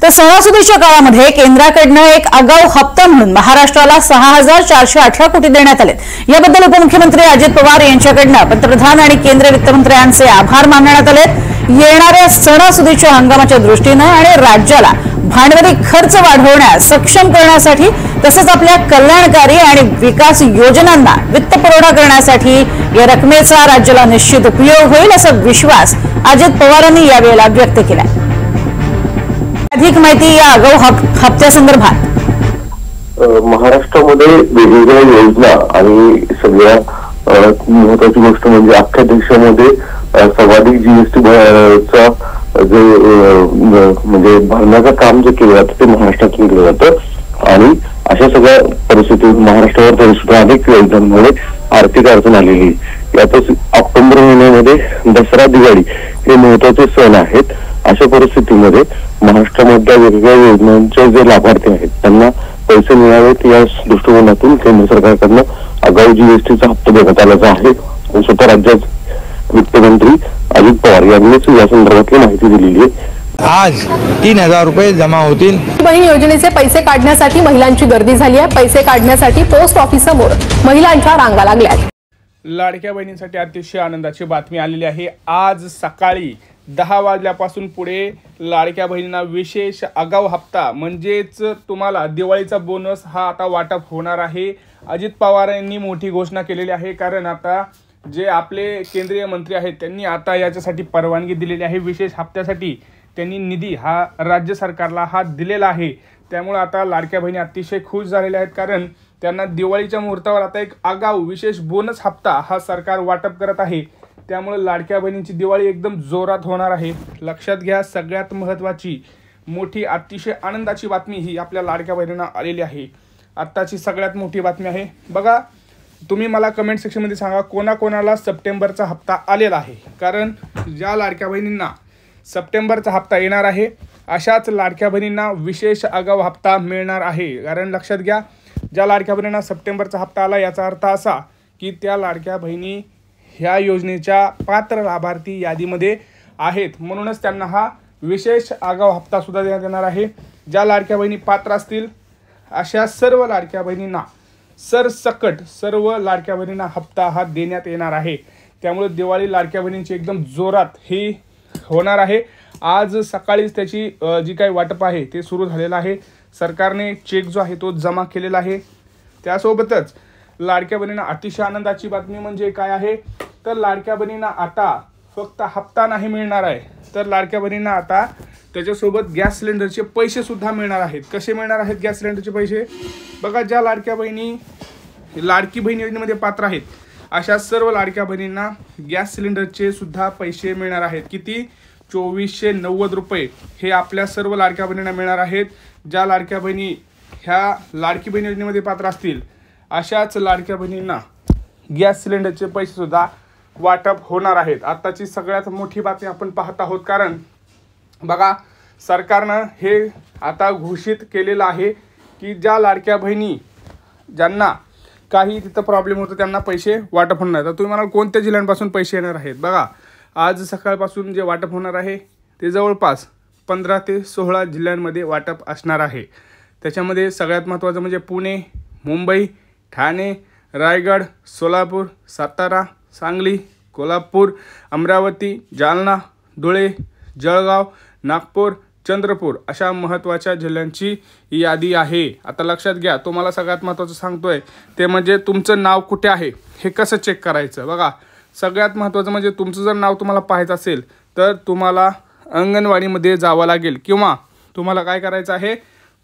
तर सणासुदीच्या काळामध्ये केंद्राकडनं एक आगाऊ हप्ता म्हणून महाराष्ट्राला 6,418 कोटी देण्यात आले। याबद्दल उपमुख्यमंत्री अजित पवार यांच्याकडनं पंतप्रधान आणि केंद्रीय वित्तमंत्र्यांचे आभार मानण्यात आले। येणाऱ्या सणासुदीच्या हंगामाच्या दृष्टीने आणि राज्याला भांडवली खर्च वाढवण्यास सक्षम करण्यासाठी तसेच आपल्या कल्याणकारी आणि विकास योजनांना वित्तपुरवठा करण्यासाठी या रकमेचा राज्याला निश्चित उपयोग होईल असा विश्वास अजित पवारांनी यावेळेला व्यक्त केला। अधिक माहिती या आगाऊ हप्त्यासंदर्भात महाराष्ट्रामध्ये वेगवेगळ्या योजना आणि सगळ्या महत्वाची गोष्ट म्हणजे अख्ख्या देशामध्ये सर्वाधिक जीएसटी चा जे म्हणजे भरण्याचं काम जे केलं जातं ते महाराष्ट्रातून केलं जातं आणि अशा सगळ्या परिस्थितीत महाराष्ट्रावर तरी सुद्धा अनेक योजनांमुळे आर्थिक अडचण आलेली। यातच ऑक्टोबर महिन्यामध्ये दसरा दिवाळी हे महत्वाचे सण आहेत। अशा परिस्थितीमध्ये महाराष्ट्रामधल्या वेगवेगळ्या योजनांचे जे लाभार्थी आहेत त्यांना पैसे मिळावेत या दृष्टिकोनातून केंद्र सरकारकडनं आगाऊ जीएसटीचा हप्ता देण्यात आल्याचा आहे। स्वतः राज्याचे वित्तमंत्री अजित पवार यांनीच या संदर्भातली माहिती दिलेली आहे। आज 3,000 रुपये जमा होतील। बहीण योजनेचे पैसे काढण्यासाठी महिलांची गर्दी झाली आहे। पैसे काढण्यासाठी पोस्ट ऑफिस समोर महिलांच्या रांगा लागल्या। लाडक्या बहिणींसाठी अतिशय आनंदाची बातमी आलेली आहे। आज सकाळी 10 वाजल्यापासून पुढे लाडक्या बहिणींना विशेष आगाऊ हप्ता म्हणजेच तुम्हाला दिवाळीचा बोनस हा आता वाटप होणार आहे। अजित पवार यांनी मोठी घोषणा केलेली आहे, कारण आता जे आपले केंद्रीय मंत्री आहेत त्यांनी आता याच्यासाठी परवानगी दिलेली आहे। विशेष हप्त्यासाठी त्यांनी निधी हा राज्य सरकारला हा दिलेला आहे। त्यामुळे आता लाडक्या बहिणी अतिशय खुश झालेल्या आहेत, कारण त्यांना दिवाळीच्या मुहूर्तावर आता एक आगाऊ विशेष बोनस हप्ता हा सरकार वाटप करत आहे। त्यामुळे लाडक्या बहिणींची दिवाळी एकदम जोरात होणार आहे। लक्षात घ्या, सगळ्यात महत्त्वाची मोठी अतिशय आनंदाची बातमी ही आपल्या लाडक्या बहिणींना आलेली आहे। आत्ताची सगळ्यात मोठी बातमी आहे। बघा, तुम्ही मला कमेंट सेक्शनमध्ये सांगा कोणाकोणाला सप्टेंबरचा हप्ता आलेला आहे, कारण ज्या लाडक्या बहिणींना सप्टेंबरचा हप्ता येणार आहे अशाच लाडक्या बहिणींना विशेष आगाऊ हप्ता मिळणार आहे। कारण लक्षात घ्या, ज्या लाडक्या बहिणींना सप्टेंबरचा हप्ता आला याचा अर्थ असा की त्या लाडक्या बहिणी ह्या योजनेच्या पात्र लाभार्थी यादीमध्ये आहेत, म्हणूनच त्यांना हा विशेष आगाऊ हप्ता सुद्धा देण्यात येणार आहे। ज्या लाडक्या बहिणी पात्र असतील अशा सर्व लाडक्या बहिणींना सरसकट सर्व लाडक्या बहिणींना हप्ता हा देण्यात येणार आहे। त्यामुळे दिवाळी लाडक्या बहिणींची एकदम जोरात ही होणार आहे। आज सकाळीच त्याची जी काही वाटप आहे ते सुरू झालेलं आहे। सरकारने चेक जो आहे तो जमा केलेला आहे। त्यासोबतच लाडक्या बहिणींना अतिशय आनंदाची बातमी म्हणजे काय आहे, तर लाडक्या बहिणींना आता फक्त हप्ता नाही मिळणार आहे, तर लाडक्या बहिणींना आता त्याच्यासोबत गॅस सिलेंडरचे पैसे सुद्धा मिळणार आहेत। कसे मिळणार आहेत गॅस सिलेंडरचे पैसे? बघा, ज्या लाडक्या बहिणी लाडकी बहीण योजनेमध्ये पात्र आहेत अशा सर्व लाडक्या बहिणींना गॅस सिलेंडरचे सुद्धा पैसे मिळणार आहेत। किती? 2490 रुपये हे आपल्या सर्व लाडक्या बहिणींना मिळणार आहेत। ज्या लाडक्या बहिणी ह्या लाडकी बहीण योजनेमध्ये पात्र असतील अशाच लाडक्या बहिणींना गॅस सिलेंडरचे पैसे सुद्धा वाटप होणार आहेत। आत्ताची सगळ्यात मोठी बातमी आपण पाहत आहोत, कारण बघा, सरकारनं हे आता घोषित केलेलं आहे की ज्या लाडक्या बहिणी ज्यांना काही तिथं प्रॉब्लेम होतो त्यांना पैसे वाटप होणार आहेत। तर तुम्ही म्हणाल कोणत्या जिल्ह्यांपासून पैसे येणार आहेत? बघा, आज सकाळपासून जे वाटप होणार आहे ते जवळपास 15 ते 16 जिल्ह्यांमध्ये वाटप असणार आहे। त्याच्यामध्ये सगळ्यात महत्त्वाचं म्हणजे पुणे, मुंबई, ठाणे, रायगड, सोलापूर, सातारा, सांगली, कोल्हापूर, अमरावती, जालना, धुळे, जळगाव, नागपूर, चंद्रपूर अशा महत्त्वाच्या जिल्ह्यांची ही यादी आहे। आता लक्षात घ्या, तुम्हाला सगळ्यात महत्त्वाचं सांगतोय ते म्हणजे तुमचं नाव कुठे आहे हे कसं चेक करायचं। बघा, सगळ्यात महत्त्वाचं म्हणजे तुमचं जर नाव तुम्हाला पाहायचं असेल तर तुम्हाला अंगणवाडीमध्ये जावं लागेल, किंवा तुम्हाला काय करायचं आहे,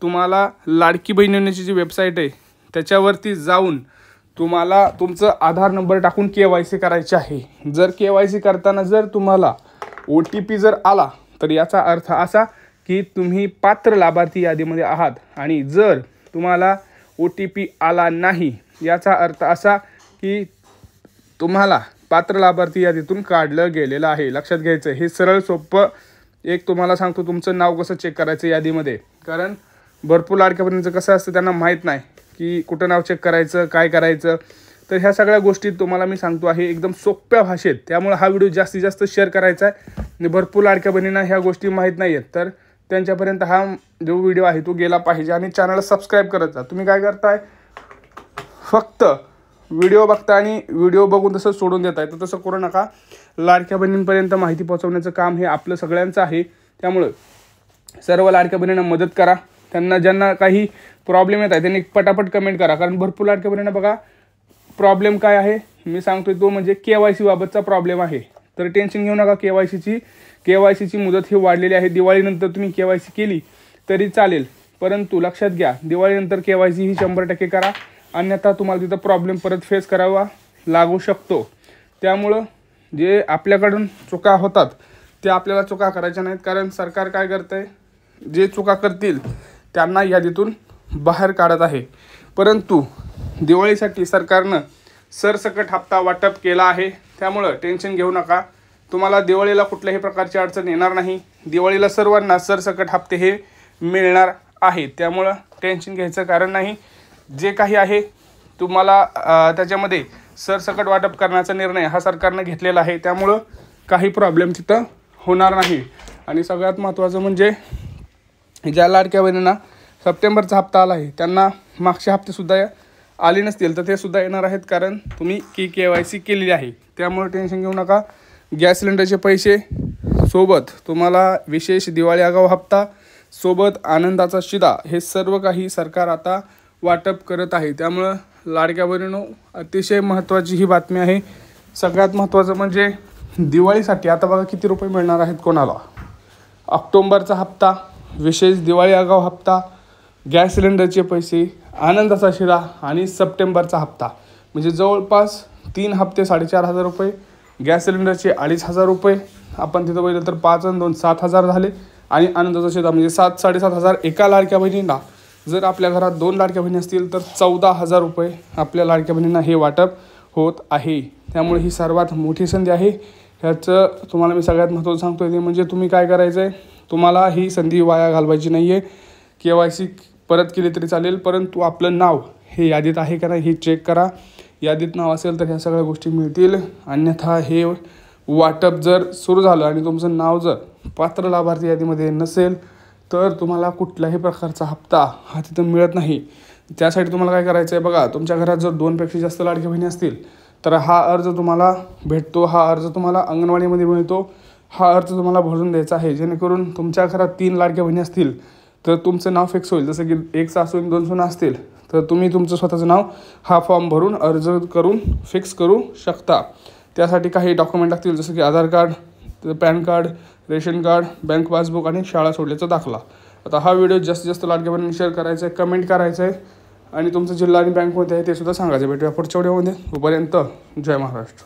तुम्हाला लाडकी बहीण योजनेची जी वेबसाईट आहे त्याच्यावरती जाऊन तुम्हाला तुमचं आधार नंबर टाकून KYC करायचे आहे। जर KYC करताना जर तुम्हाला OTP जर आला तर याचा अर्थ असा की तुम्ही पात्र लाभार्थी यादीमध्ये आहात, आणि जर तुम्हाला OTP आला नाही याचा अर्थ असा की तुम्हाला पात्र लाभार्थी यादीतून काढलं गेलेलं आहे। लक्षात घ्यायचं, हे सरळ सोपं एक तुम्हाला सांगतो तुमचं नाव कसं चेक करायचं यादीमध्ये, कारण भरपूर लाडक्या बहिणींचं कसं असतं त्यांना माहीत नाही की कुठं नाव चेक करायचं, काय करायचं। तर ह्या सगळ्या गोष्टी तुम्हाला मी सांगतो आहे एकदम सोप्या भाषेत, त्यामुळे हा व्हिडिओ जास्तीत जास्त शेअर करायचा आहे। भरपूर लाडक्या बहिणींना ह्या गोष्टी माहीत नाही आहेत, तर त्यांच्यापर्यंत हा जो व्हिडिओ आहे तो गेला पाहिजे. आणि चॅनलला सबस्क्राईब करत जा. तुम्ही काय करताय, फक्त व्हिडिओ बघता आणि व्हिडिओ बघून तसं सोडून देताय, तर तसं करू नका. लाडक्या बहिणींपर्यंत माहिती पोहोचवण्याचं काम हे आपलं सगळ्यांचं आहे. त्यामुळं सर्व लाडक्या बहिणींना मदत करा. त्यांना ज्यांना काही प्रॉब्लेम येत आहे त्यांनी पटापट कमेंट करा, कारण भरपूर लाडक्या बहिणींना बघा प्रॉब्लेम काय आहे मी सांगतोय, तो म्हणजे KYC बाबतचा प्रॉब्लेम आहे. तर टेन्शन घेऊ नका. KYCची मुदत ही वाढलेली आहे. दिवाळीनंतर तुम्ही KYC केली तरी चालेल, परंतु लक्षात घ्या दिवाळीनंतर KYC ही 100% करा, अन्यथा तुम्हाला तिथं प्रॉब्लेम परत फेस करावा लागू शकतो. त्यामुळं जे आपल्याकडून चुका होतात ते आपल्याला चुका करायच्या नाहीत, कारण सरकार काय करतं आहे, जे चुका करतील त्यांना यादीतून बाहेर काढत आहे. परंतु दिवाळीसाठी सरकारनं सरसकट हप्ता वाटप केला आहे. त्यामुळं टेन्शन घेऊ नका. तुम्हाला दिवाळीला कुठल्याही प्रकारची अडचण येणार नाही. दिवाळीला सर्वांना सरसकट हप्ते हे मिळणार आहेत. त्यामुळं टेन्शन घ्यायचं कारण नाही. जे काही आहे तुम्हाला त्याच्यामध्ये सरसकट वाटप करण्याचा निर्णय हा सरकारनं घेतलेला आहे. त्यामुळं काही प्रॉब्लेम तिथं होणार नाही. आणि सगळ्यात महत्त्वाचं म्हणजे ज्या लाडक्या बहिणींना सप्टेंबरचा हप्ता आला आहे त्यांना मागचे हप्तेसुद्धा आले नसतील तर ते सुद्धा येणार आहेत, कारण तुम्ही KYC केलेली आहे. त्यामुळे टेन्शन घेऊ नका. गॅस सिलेंडरचे पैसे सोबत तुम्हाला विशेष दिवाळी आगाऊ हप्ता सोबत आनंदाचा शिदा हे सर्व काही सरकार आता वाटप करत आहे. त्यामुळं लाडक्या बहिणींनो अतिशय महत्त्वाची ही बातमी आहे. सगळ्यात महत्त्वाचं म्हणजे दिवाळीसाठी आता बघा किती रुपये मिळणार आहेत कोणाला. ऑक्टोबरचा हप्ता, विशेष दिवाळी आगाऊ हप्ता, गॅस सिलेंडरचे पैसे, आनंदाचा शिरा आणि सप्टेंबरचा हप्ता, म्हणजे जवळपास 3 हप्ते 4,500 रुपये. गॅस सिलेंडरचे 2,500 रुपये. आपण तिथं बघितलं तर 5 आणि 2 7,000 झाले. आणि आनंदाचा शिरा म्हणजे 7-7,500 एका लाडक्या बहिणींना. जर आपल्या घरात 2 लाडक्या बहिणी असतील तर 14,000 रुपये आपल्या लाडक्या बहिणींना हे वाटप होत आहे. त्यामुळे ही सर्वात मोठी संधी आहे. ह्याचं तुम्हाला मी सगळ्यात महत्त्वाचं सांगतो आहे ते म्हणजे तुम्ही काय करायचं आहे, तुम्हाला ही संधी वाया घालवायची नाही आहे. KYC परत केली तरी चालेल, परंतु आपलं नाव हे यादीत आहे का नाही हे चेक करा. यादीत नाव असेल तर ह्या सगळ्या गोष्टी मिळतील. अन्यथा हे वाटप जर सुरू झालं आणि तुमचं नाव जर पात्र लाभार्थी यादीमध्ये नसेल तर तुम्हाला कुठल्याही प्रकारचा हप्ता हा तिथं मिळत नाही. त्यासाठी तुम्हाला काय करायचं आहे बघा, तुमच्या घरात जर 2पेक्षा जास्त लाडक्या बहिणी असतील तर हा अर्ज तुम्हाला भेटतो. हा अर्ज तुम्हाला अंगणवाडीमध्ये मिळतो. हा अर्ज तुम्हाला भरून द्यायचा आहे, जेणेकरून तुमच्या घरात 3 लाडक्या बहिणी असतील तर तुमचं नाव फिक्स होईल. जसं की 1 सासू आणि 2 सुना असतील तर तुम्ही तुमचं स्वतःचं नाव हा फॉर्म भरून अर्ज करून फिक्स करू शकता. त्यासाठी काही डॉक्युमेंट लागतील, जसं की Aadhaar card, PAN card, ration card, bank passbook आणि शाळा सोडल्याचा दाखला. आता हा व्हिडिओ जास्तीत जास्त लाडक्या बहिणींनी शेअर करायचा आहे, कमेंट करायचं आहे आणि तुमचं जिल्हा आणि बँक कोणते आहे ते सुद्धा सांगायचं. भेटूया पुढच्या व्हिडिओमध्ये. तोपर्यंत जय महाराष्ट्र.